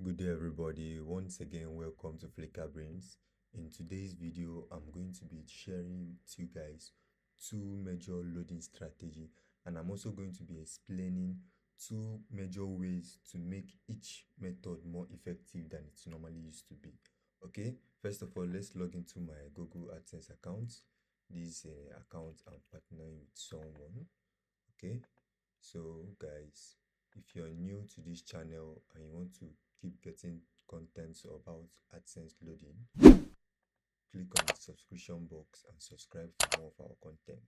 Good day everybody, once again welcome to Flicker Brains. In today's video I'm going to be sharing with you guys two major loading strategy, and I'm also going to be explaining two major ways to make each method more effective than it normally used to be. Okay, first of all, let's log into my Google AdSense account. This account I'm partnering with someone. Okay, so guys, if you're new to this channel and you want to keep getting contents about AdSense loading, click on the subscription box and subscribe for more of our content.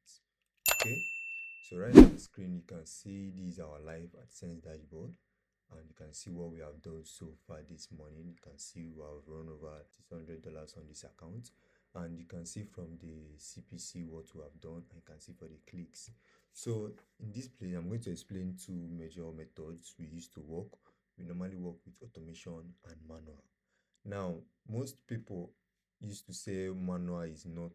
Okay, so right on the screen you can see this is our live AdSense dashboard, and you can see what we have done so far this morning. You can see we have run over $600 on this account, and you can see from the CPC what we have done, and you can see for the clicks. So in this place I'm going to explain two major methods we used to work. We normally work with automation and manual. Now most people used to say manual is not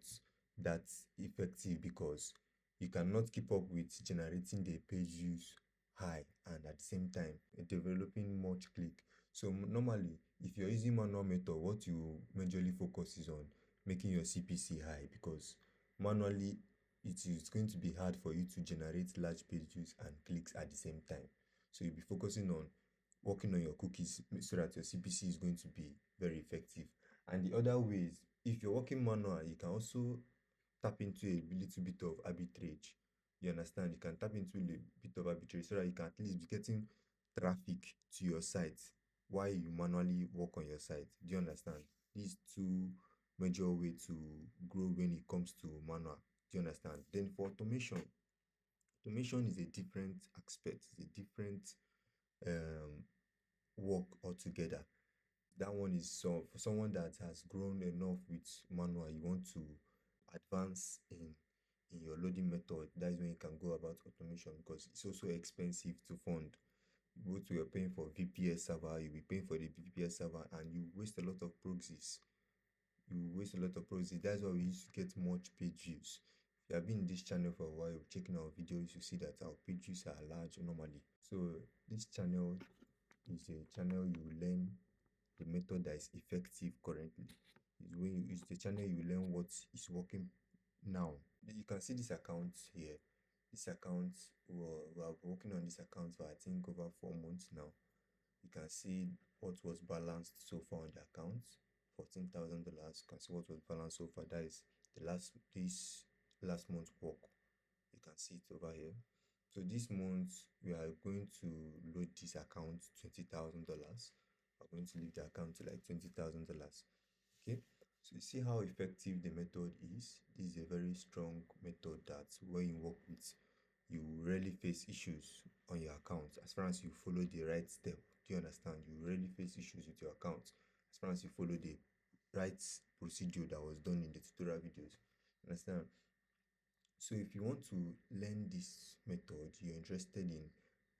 that effective because you cannot keep up with generating the page views high and at the same time developing much click. So normally if you're using manual method, what you majorly focus is on making your CPC high, because manually it is going to be hard for you to generate large page views and clicks at the same time. So you'll be focusing on working on your cookies so that your CPC is going to be very effective. And the other ways, if you're working manual, you can also tap into a little bit of arbitrage. You understand? You can tap into a bit of arbitrage so that you can at least be getting traffic to your site while you manually work on your site. Do you understand? These two major way to grow when it comes to manual. Do you understand? Then for automation, automation is a different aspect, it's a different work altogether. That one is so for someone that has grown enough with manual, you want to advance in your loading method. That is when you can go about automation, because it's also expensive to fund. Both you're paying for VPS server, you'll be paying for the VPS server, and you waste a lot of proxies. That's why we used to get much page views. If you have been in this channel for a while, checking our videos, you see that our page views are large normally. So this channel is a channel you learn the method that is effective currently. Is when you use the channel, you learn what is working now. You can see this account here. This account, we are working on this account for I think over 4 months now. You can see what was balanced so far on the account, $14,000. You can see what was balanced so far. That is this last month's work. You can see it over here. So this month we are going to load this account $20,000. We're going to leave the account to like $20,000. Okay, so you see how effective the method is. This is a very strong method that when you work with, you rarely face issues on your account as far as you follow the right step. Do you understand? You rarely face issues with your account as far as you follow the right procedure that was done in the tutorial videos. Understand? So if you want to learn this method, you're interested in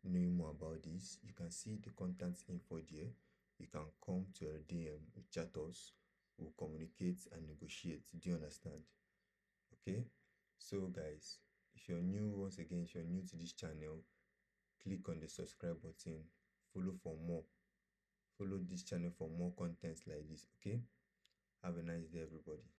knowing more about this, you can see the contact info there. You can come to our DM, chat us, we'll communicate and negotiate. Do you understand? Okay, so guys, if you're new, once again, if you're new to this channel, click on the subscribe button, follow this channel for more contents like this. Okay, have a nice day everybody.